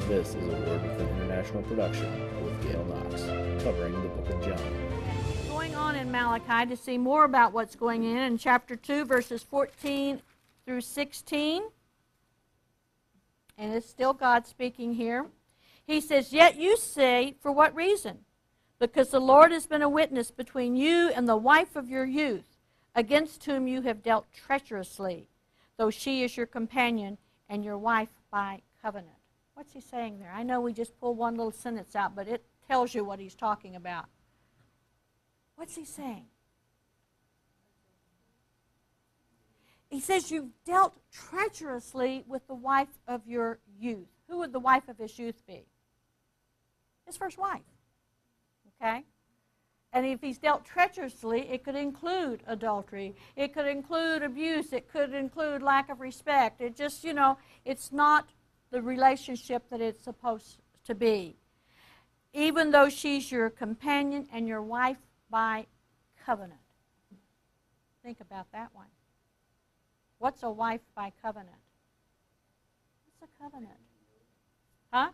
This is a Word with an International production with Gail Knox, covering the Book of John. Going on in Malachi to see more about what's going in chapter 2, verses 14 through 16. And it's still God speaking here. He says, "Yet you say, for what reason? Because the Lord has been a witness between you and the wife of your youth, against whom you have dealt treacherously, though she is your companion and your wife by covenant." What's he saying there? I know we just pulled one little sentence out, but it tells you what he's talking about. What's he saying? He says you've dealt treacherously with the wife of your youth. Who would the wife of his youth be? His first wife. Okay? And if he's dealt treacherously, it could include adultery. It could include abuse. It could include lack of respect. It just, it's not the relationship that it's supposed to be. Even though she's your companion and your wife by covenant. Think about that one. What's a wife by covenant? What's a covenant? Huh?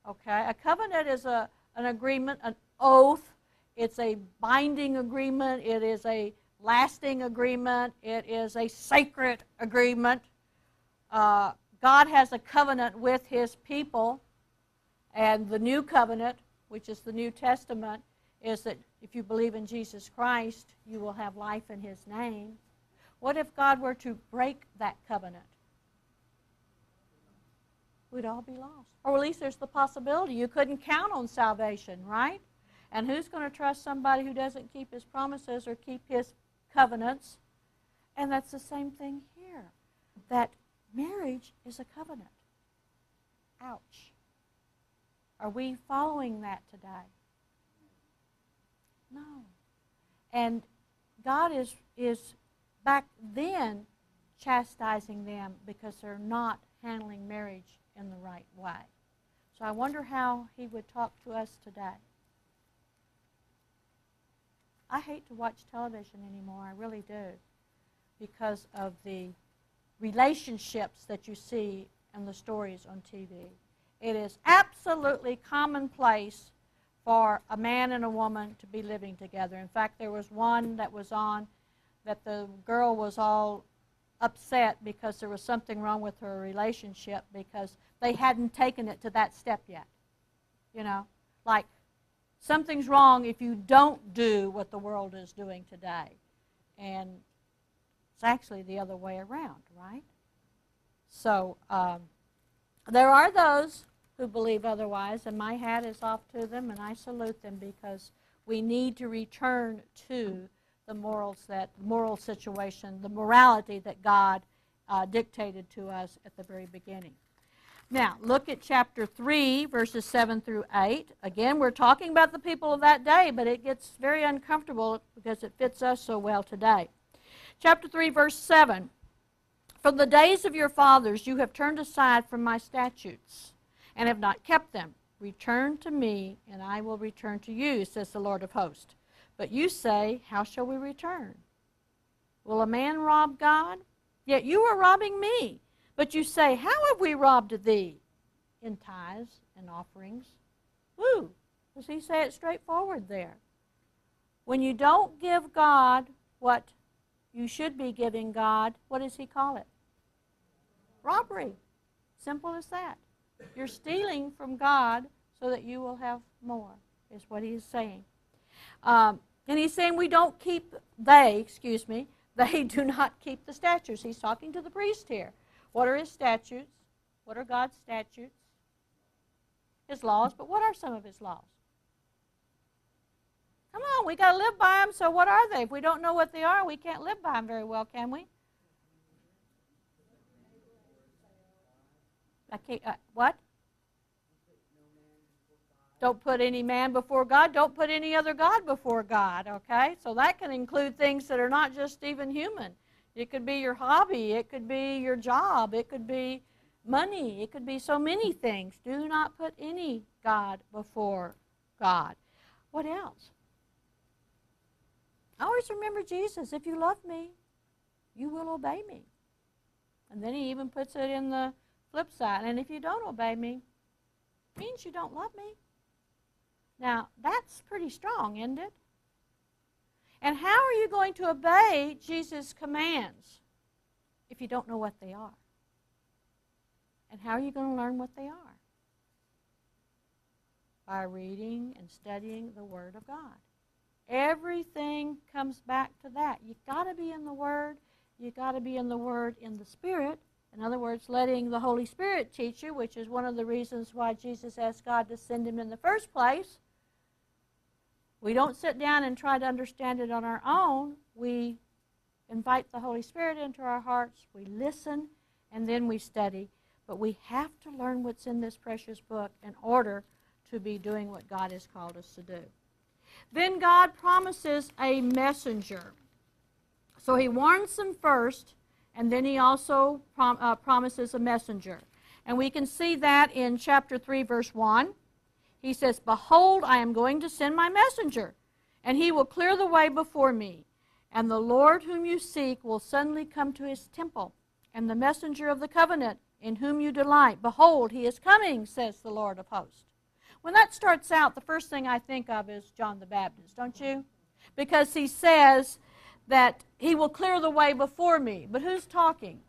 Okay, a covenant is an agreement, an oath. It's a binding agreement. It is a lasting agreement. It is a sacred agreement. God has a covenant with his people, and the new covenant, which is the New Testament, is that if you believe in Jesus Christ, you will have life in his name. What if God were to break that covenant? We'd all be lost. Or at least there's the possibility. You couldn't count on salvation, right? And who's going to trust somebody who doesn't keep his promises or keep his covenants? And that's the same thing here. That marriage is a covenant. Ouch. Are we following that today? No. And God is back then chastising them because they're not handling marriage in the right way. So I wonder how he would talk to us today. I hate to watch television anymore, I really do, because of the relationships that you see in the stories on TV. It is absolutely commonplace for a man and a woman to be living together. In fact, there was one that was on that the girl was all upset because there was something wrong with her relationship because they hadn't taken it to that step yet. Like something's wrong if you don't do what the world is doing today. And it's actually the other way around, right? So there are those who believe otherwise, and my hat is off to them, and I salute them because we need to return to the moral situation, the morality that God dictated to us at the very beginning. Now, look at chapter 3, verses 7 through 8. Again, we're talking about the people of that day, but it gets very uncomfortable because it fits us so well today. Chapter 3, verse 7. "From the days of your fathers you have turned aside from my statutes and have not kept them. Return to me, and I will return to you, says the Lord of hosts. But you say, how shall we return? Will a man rob God? Yet you are robbing me. But you say, how have we robbed thee? In tithes and offerings." Woo! Does he say it straightforward there? When you don't give God what you should be giving God, what does he call it? Robbery. Simple as that. You're stealing from God so that you will have more, is what he is saying. And he's saying they do not keep the statutes. He's talking to the priest here. What are his statutes? What are God's statutes? His laws, but what are some of his laws? Come on, we got to live by them, so what are they? If we don't know what they are, we can't live by them very well, can we? What? Don't put any man before God. Don't put any other God before God, okay? So that can include things that are not just even human. It could be your hobby. It could be your job. It could be money. It could be so many things. Do not put any God before God. What else? I always remember Jesus. If you love me, you will obey me. And then he even puts it in the flip side. And if you don't obey me, it means you don't love me. Now, that's pretty strong, isn't it? And how are you going to obey Jesus' commands if you don't know what they are? And how are you going to learn what they are? By reading and studying the Word of God. Everything comes back to that. You've got to be in the Word. You've got to be in the Word in the Spirit. In other words, letting the Holy Spirit teach you, which is one of the reasons why Jesus asked God to send him in the first place. We don't sit down and try to understand it on our own. We invite the Holy Spirit into our hearts. We listen, and then we study. But we have to learn what's in this precious book in order to be doing what God has called us to do. Then God promises a messenger. So he warns them first, and then he also promises a messenger. And we can see that in chapter 3, verse 1. He says, "Behold, I am going to send my messenger, and he will clear the way before me. And the Lord whom you seek will suddenly come to his temple, and the messenger of the covenant in whom you delight. Behold, he is coming, says the Lord of hosts." When that starts out, the first thing I think of is John the Baptist, don't you? Because he says that he will clear the way before me. But who's talking?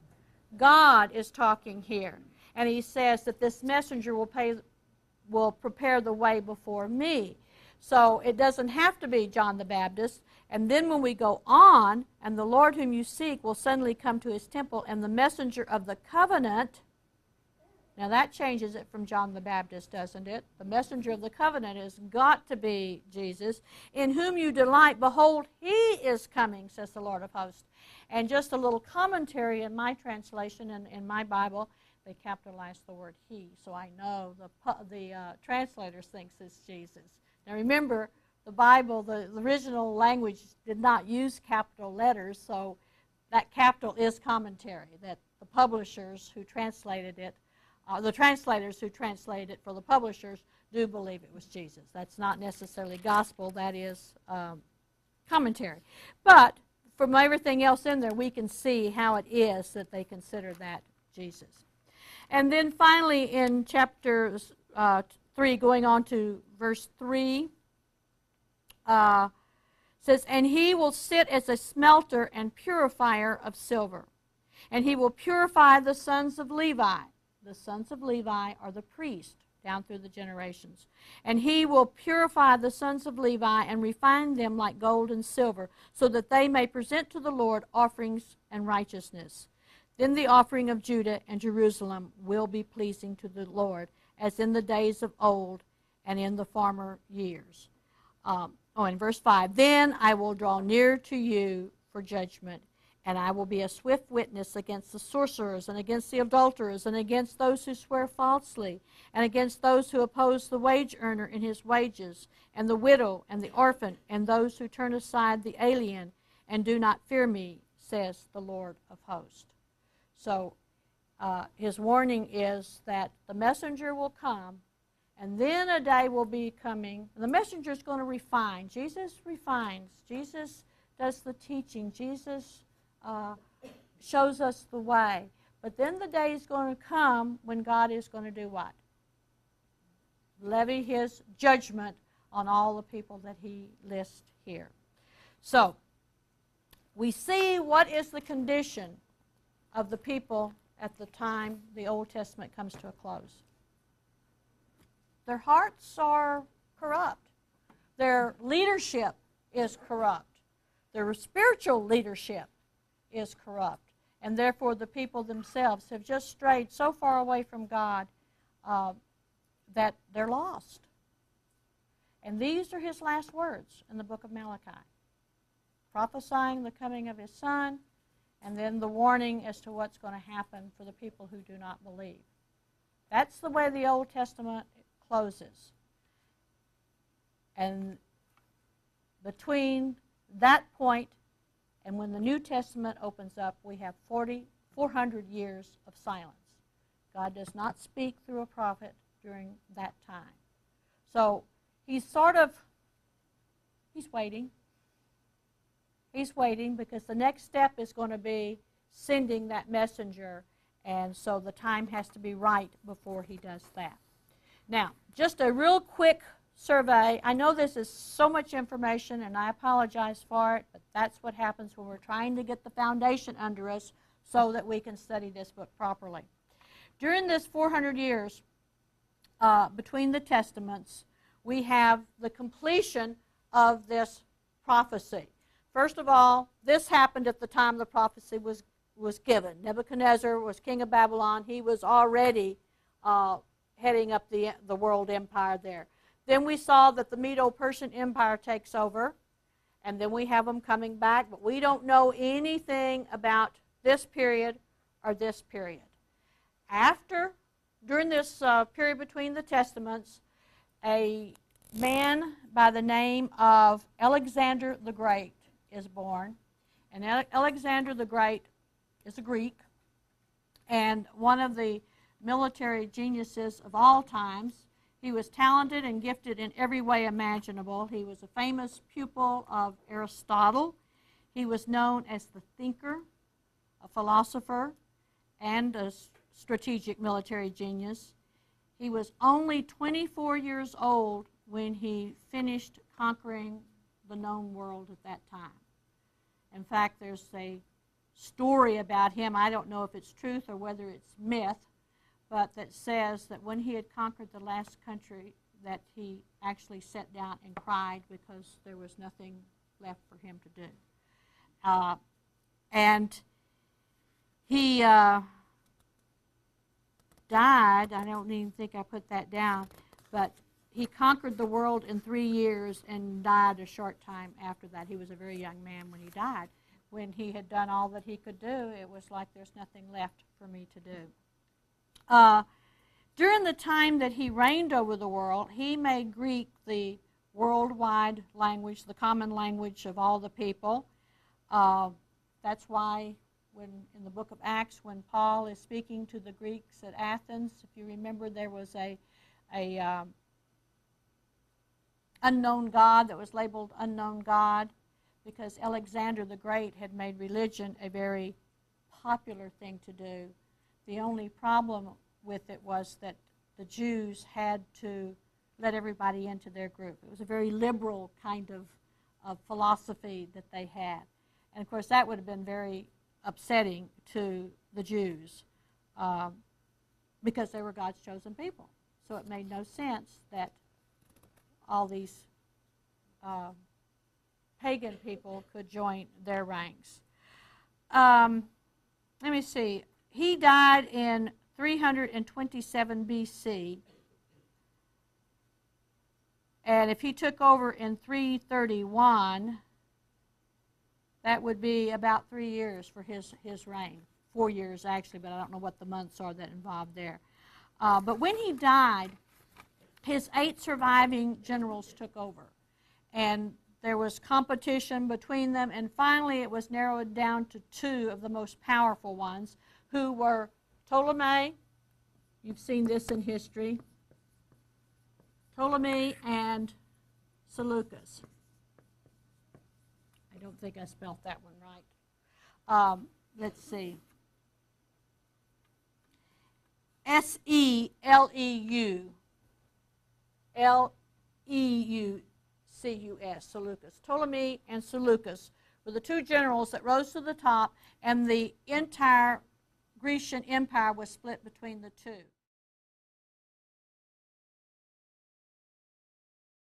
God is talking here. And he says that this messenger will prepare the way before me. So it doesn't have to be John the Baptist. And then when we go on, and the Lord whom you seek will suddenly come to his temple, and the messenger of the covenant. Now that changes it from John the Baptist, doesn't it? The messenger of the covenant has got to be Jesus. "In whom you delight, behold, he is coming, says the Lord of hosts." And just a little commentary in my translation and in my Bible, they capitalized the word he. So I know the translators thinks it's Jesus. Now remember, the Bible, the original language did not use capital letters, so that capital is commentary, that the publishers who translated it, the translators who translated it for the publishers do believe it was Jesus. That's not necessarily gospel, that is commentary. But from everything else in there, we can see how it is that they consider that Jesus. And then finally in chapter 3, going on to verse 3, says, "And he will sit as a smelter and purifier of silver. And he will purify the sons of Levi." The sons of Levi are the priests down through the generations. "And he will purify the sons of Levi and refine them like gold and silver, so that they may present to the Lord offerings and righteousness. Then the offering of Judah and Jerusalem will be pleasing to the Lord, as in the days of old and in the former years." In verse 5, "Then I will draw near to you for judgment, and I will be a swift witness against the sorcerers and against the adulterers and against those who swear falsely and against those who oppose the wage earner in his wages and the widow and the orphan and those who turn aside the alien and do not fear me, says the Lord of hosts." So his warning is that the messenger will come, and then a day will be coming. The messenger is going to refine. Jesus refines. Jesus does the teaching. Jesus shows us the way. But then the day is going to come when God is going to do what? Levy his judgment on all the people that he lists here. So, we see what is the condition of the people at the time the Old Testament comes to a close. Their hearts are corrupt. Their leadership is corrupt. Their spiritual leadership is corrupt. And therefore the people themselves have just strayed so far away from God that they're lost. And these are his last words in the book of Malachi, prophesying the coming of his Son, and then the warning as to what's going to happen for the people who do not believe. That's the way the Old Testament closes. And between that point and when the New Testament opens up, we have 400 years of silence. God does not speak through a prophet during that time. So he's waiting. He's waiting because the next step is going to be sending that messenger. And so the time has to be right before he does that. Now, just a real quick survey. I know this is so much information, and I apologize for it, but that's what happens when we're trying to get the foundation under us so that we can study this book properly. During this 400 years between the Testaments, we have the completion of this prophecy. First of all, this happened at the time the prophecy was given. Nebuchadnezzar was king of Babylon. He was already heading up the world empire there. Then we saw that the Medo-Persian Empire takes over, and then we have them coming back, but we don't know anything about this period or this period. During this period between the Testaments, a man by the name of Alexander the Great is born. And Alexander the Great is a Greek and one of the military geniuses of all times. He was talented and gifted in every way imaginable. He was a famous pupil of Aristotle. He was known as the thinker, a philosopher, and a strategic military genius. He was only 24 years old when he finished conquering the known world at that time. In fact, there's a story about him. I don't know if it's truth or whether it's myth, but that says that when he had conquered the last country, that he actually sat down and cried because there was nothing left for him to do. And he died. I don't even think I put that down, but he conquered the world in 3 years and died a short time after that. He was a very young man when he died. When he had done all that he could do, it was like there's nothing left for me to do. During the time that he reigned over the world, he made Greek the worldwide language, the common language of all the people. That's why in the book of Acts, when Paul is speaking to the Greeks at Athens, if you remember, there was a unknown God that was labeled unknown God because Alexander the Great had made religion a very popular thing to do. The only problem with it was that the Jews had to let everybody into their group. It was a very liberal kind of philosophy that they had. And of course that would have been very upsetting to the Jews because they were God's chosen people. So it made no sense that all these pagan people could join their ranks. Let me see. He died in 327 BC. And if he took over in 331, that would be about 3 years for his reign. 4 years, actually, but I don't know what the months are that involved there. But when he died, his 8 surviving generals took over. And there was competition between them, and finally it was narrowed down to 2 of the most powerful ones, who were Ptolemy. You've seen this in history. Ptolemy and Seleucus. I don't think I spelled that one right. Let's see. S-E-L-E-U. L-E-U-C-U-S, Seleucus. Ptolemy and Seleucus were the 2 generals that rose to the top, and the entire Grecian Empire was split between the 2.